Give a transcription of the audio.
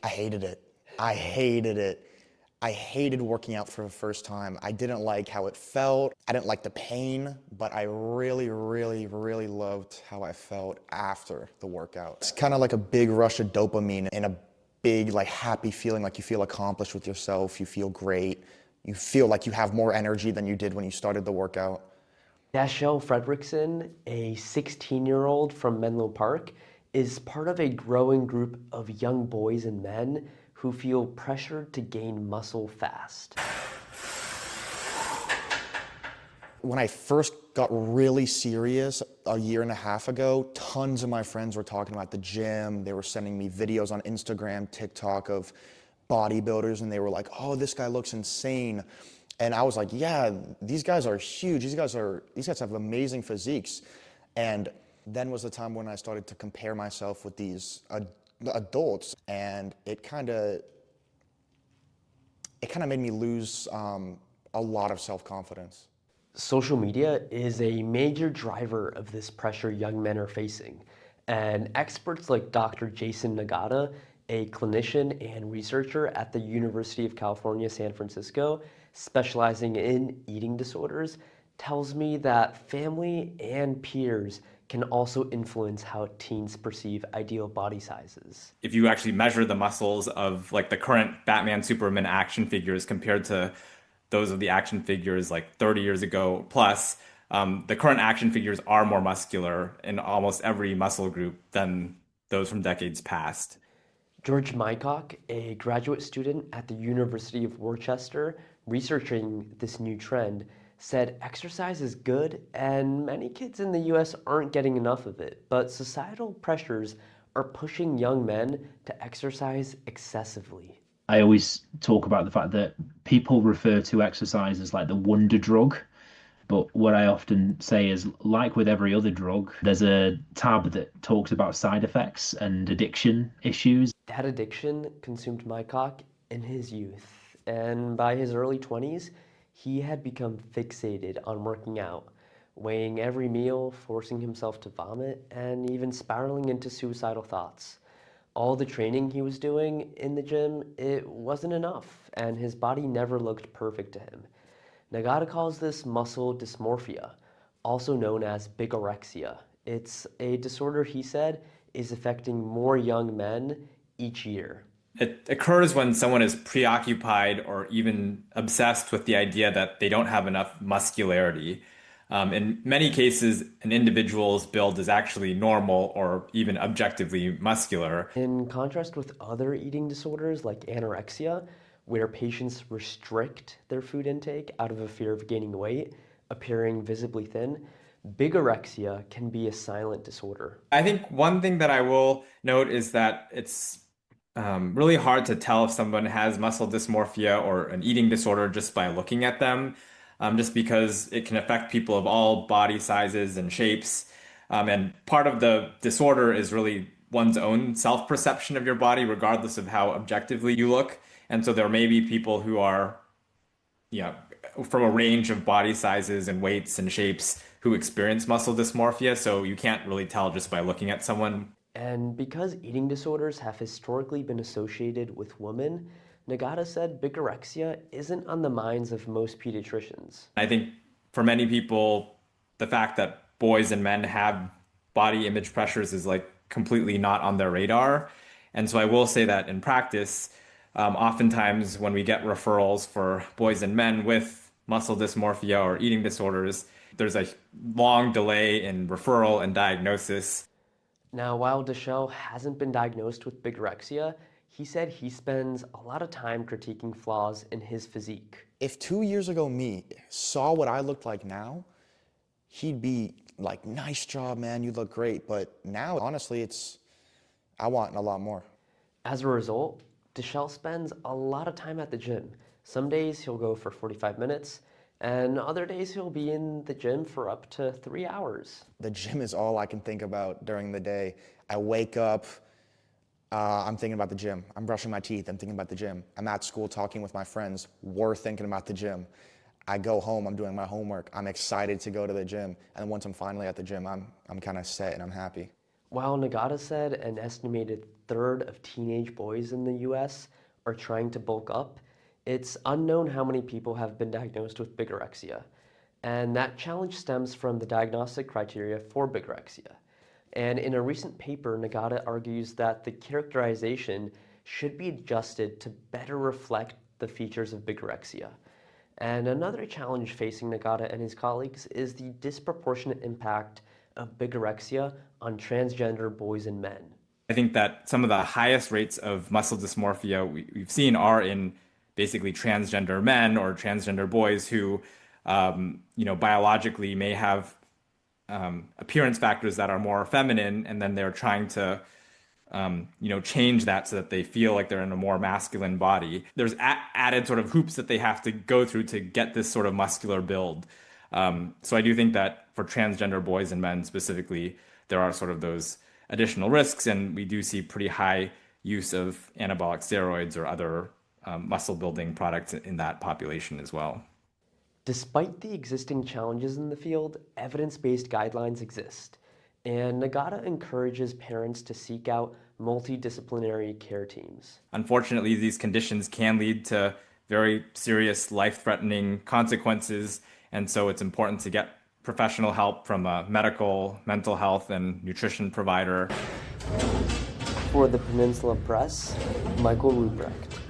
I hated it. I hated it. I hated working out for the first time. I didn't like how it felt. I didn't like the pain, but I really, really, really loved how I felt after the workout. It's kind of like a big rush of dopamine and a big, like, happy feeling, like you feel accomplished with yourself. You feel great. You feel like you have more energy than you did when you started the workout. Dashiell Fredrickson, a 16-year-old from Menlo Park, is part of a growing group of young boys and men who feel pressured to gain muscle fast. When I first got really serious a year and a half ago, tons of my friends were talking about the gym. They were sending me videos on Instagram, TikTok of bodybuilders, and they were like, oh, this guy looks insane. And I was like, yeah, these guys are huge. These guys have amazing physiques. And then was the time when I started to compare myself with these adults, and it kind of made me lose a lot of self-confidence. Social media is a major driver of this pressure young men are facing, and experts like Dr. Jason Nagata, a clinician and researcher at the University of California, San Francisco, specializing in eating disorders, tells me that family and peers can also influence how teens perceive ideal body sizes. If you actually measure the muscles of like the current Batman, Superman action figures compared to those of the action figures like 30 years ago plus, the current action figures are more muscular in almost every muscle group than those from decades past. George Mycock, a graduate student at the University of Worcester researching this new trend, said exercise is good and many kids in the US aren't getting enough of it, but societal pressures are pushing young men to exercise excessively. I always talk about the fact that people refer to exercise as like the wonder drug. But what I often say is, like with every other drug, there's a tab that talks about side effects and addiction issues. That addiction consumed Mycock in his youth, and by his early 20s, he had become fixated on working out, weighing every meal, forcing himself to vomit, and even spiraling into suicidal thoughts. All the training he was doing in the gym, it wasn't enough, and his body never looked perfect to him. Nagata calls this muscle dysmorphia, also known as bigorexia. It's a disorder, he said, is affecting more young men each year. It occurs when someone is preoccupied or even obsessed with the idea that they don't have enough muscularity. In many cases, an individual's build is actually normal or even objectively muscular. In contrast with other eating disorders like anorexia, where patients restrict their food intake out of a fear of gaining weight, appearing visibly thin, bigorexia can be a silent disorder. I think one thing that I will note is that it's really hard to tell if someone has muscle dysmorphia or an eating disorder just by looking at them, just because it can affect people of all body sizes and shapes. And part of the disorder is really one's own self-perception of your body, regardless of how objectively you look. And so there may be people who are, yeah, from a range of body sizes and weights and shapes who experience muscle dysmorphia. So you can't really tell just by looking at someone. And because eating disorders have historically been associated with women, Nagata said bigorexia isn't on the minds of most pediatricians. I think for many people, the fact that boys and men have body image pressures is like completely not on their radar. And so I will say that in practice, oftentimes when we get referrals for boys and men with muscle dysmorphia or eating disorders, there's a long delay in referral and diagnosis. Now, while Dashiell hasn't been diagnosed with bigorexia, he said he spends a lot of time critiquing flaws in his physique. If 2 years ago me saw what I looked like now, he'd be like, nice job, man, you look great. But now, honestly, I want a lot more. As a result, Dashiell spends a lot of time at the gym. Some days he'll go for 45 minutes, and other days he'll be in the gym for up to 3 hours. The gym is all I can think about during the day. I wake up, I'm thinking about the gym. I'm brushing my teeth, I'm thinking about the gym. I'm at school talking with my friends, we're thinking about the gym. I go home, I'm doing my homework, I'm excited to go to the gym, and then once I'm finally at the gym, I'm kind of set and I'm happy. While Nagata said an estimated third of teenage boys in the US are trying to bulk up, it's unknown how many people have been diagnosed with bigorexia. And that challenge stems from the diagnostic criteria for bigorexia. And in a recent paper, Nagata argues that the characterization should be adjusted to better reflect the features of bigorexia. And another challenge facing Nagata and his colleagues is the disproportionate impact of bigorexia on transgender boys and men. I think that some of the highest rates of muscle dysmorphia we've seen are in basically transgender men or transgender boys who, biologically may have appearance factors that are more feminine, and then they're trying to, change that so that they feel like they're in a more masculine body. There's added sort of hoops that they have to go through to get this sort of muscular build. So I do think that for transgender boys and men specifically, there are sort of those additional risks, and we do see pretty high use of anabolic steroids or other muscle building products in that population as well. Despite the existing challenges in the field, evidence-based guidelines exist, and Nagata encourages parents to seek out multidisciplinary care teams. Unfortunately, these conditions can lead to very serious life-threatening consequences, and so it's important to get professional help from a medical, mental health, and nutrition provider. For the Peninsula Press, Michal Ruprecht.